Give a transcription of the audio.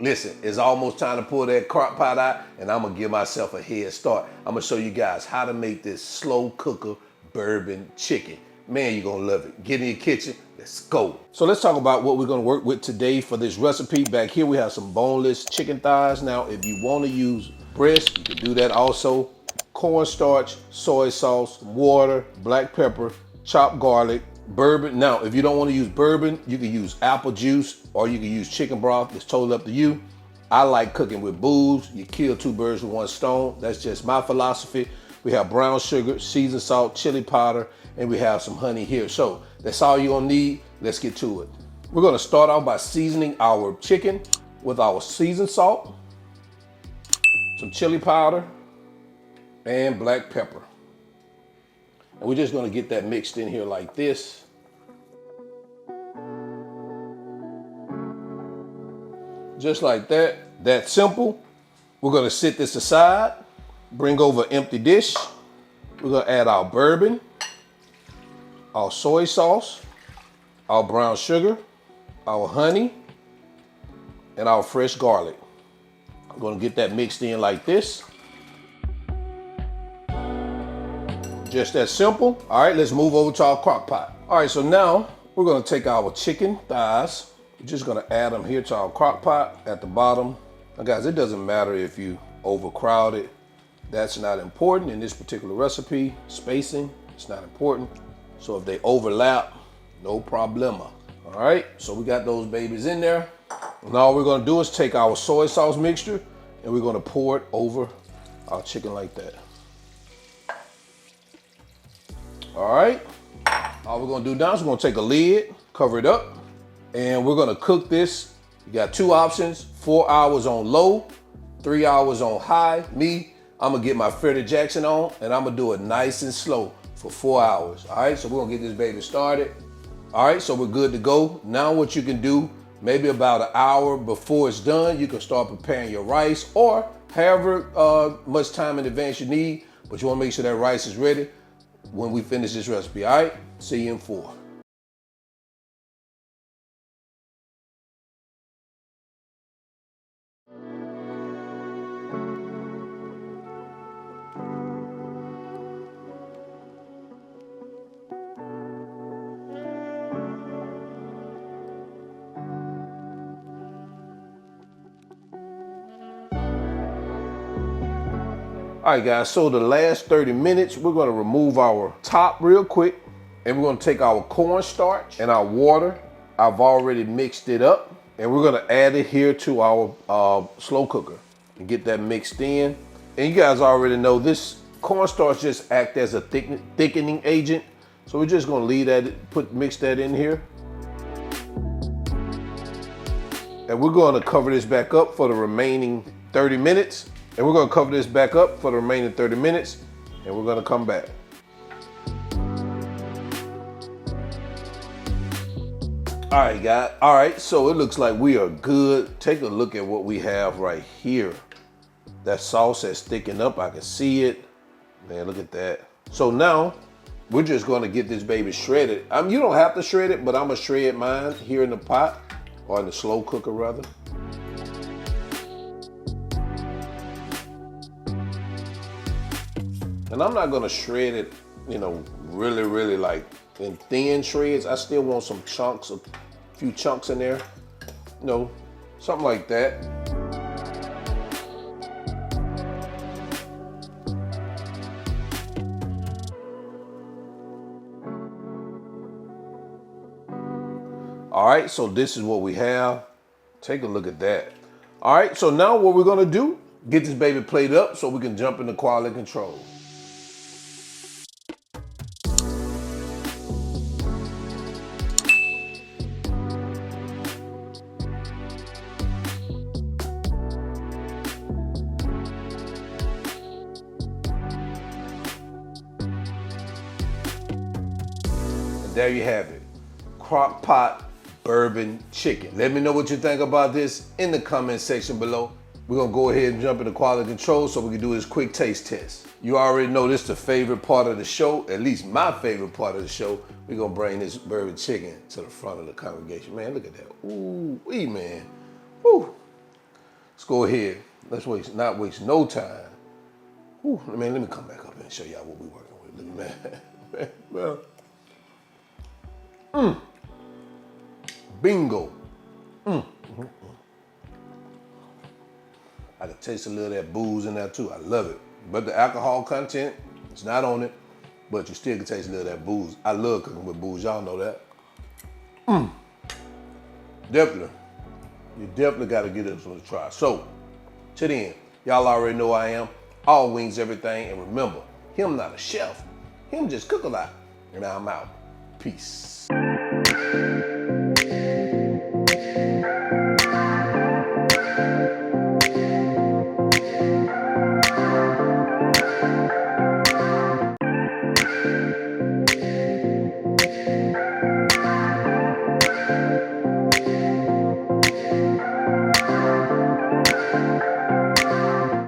Listen, it's almost time to pull that crock pot out, and I'm gonna give myself a head start. I'm gonna show you guys how to make this slow cooker bourbon chicken. Man, you're gonna love it. Get in your kitchen, let's go. So let's talk about what we're gonna work with today for this recipe. Back here we have some boneless chicken thighs. Now, if you wanna use breast, you can do that also. Corn starch, soy sauce, water, black pepper, chopped garlic, bourbon. Now, if you don't want to use bourbon, you can use apple juice or you can use chicken broth. It's totally up to you. I like cooking with booze. You kill two birds with one stone. That's just my philosophy. We have brown sugar, seasoned salt, chili powder, and we have some honey here. So that's all you're gonna need. Let's get to it. We're gonna start off by seasoning our chicken with our seasoned salt, some chili powder, and black pepper. And we're just gonna get that mixed in here like this. Just like that. That's simple. We're gonna sit this aside, bring over an empty dish. We're gonna add our bourbon, our soy sauce, our brown sugar, our honey, and our fresh garlic. I'm gonna get that mixed in like this. Just that simple. All right, let's move over to our crock pot. All right, so now we're gonna take our chicken thighs. We're just gonna add them here to our crock pot at the bottom. Now guys, it doesn't matter if you overcrowd it. That's not important in this particular recipe. Spacing, it's not important. So if they overlap, no problema. All right, so we got those babies in there. And all we're gonna do is take our soy sauce mixture and we're gonna pour it over our chicken like that. All right, all we're gonna do now is we're gonna take a lid, cover it up, and we're gonna cook this. You got two options, 4 hours on low, 3 hours on high. Me, I'm gonna get my Freddie Jackson on and I'm gonna do it nice and slow for 4 hours. All right, so we're gonna get this baby started. All right, so we're good to go. Now what you can do, maybe about an hour before it's done, you can start preparing your rice or however much time in advance you need, but you wanna make sure that rice is ready when we finish this recipe. All right, see you in 4. All right guys, so the last 30 minutes, we're gonna remove our top real quick and we're gonna take our cornstarch and our water. I've already mixed it up and we're gonna add it here to our slow cooker and get that mixed in. And you guys already know this cornstarch just acts as a thickening agent. So we're just gonna leave that, mix that in here. And we're gonna cover this back up for the remaining 30 minutes. And we're gonna cover this back up for the remaining 30 minutes and we're gonna come back. All right, guys. All right, so it looks like we are good. Take a look at what we have right here. That sauce has thickened up, I can see it. Man, look at that. So now we're just gonna get this baby shredded. You don't have to shred it, but I'm gonna shred mine here in the pot or in the slow cooker rather. And I'm not gonna shred it, you know, really like in thin shreds. I still want some chunks, a few chunks in there, you know, something like that. All right, so this is what we have. Take a look at that. All right, so now what we're gonna do, get this baby plated up so we can jump into quality control. There you have it, crock pot bourbon chicken. Let me know what you think about this in the comment section below. We're gonna go ahead and jump into quality control so we can do this quick taste test. You already know this is the favorite part of the show, at least my favorite part of the show. We're gonna bring this bourbon chicken to the front of the congregation. Man, look at that, ooh, wee man, ooh. let's go ahead. Let's not waste no time. Whew, man, let me come back up here and show y'all what we working with. Look at that. Well, bingo. I can taste a little of that booze in there too. I love it. But the alcohol content, it's not on it, but you still can taste a little of that booze. I love cooking with booze, y'all know that. Definitely. You definitely gotta get this one a try. So, to the end, y'all already know I am. All wings, everything, and remember, him not a chef. Him just cook a lot. And I'm out. Peace.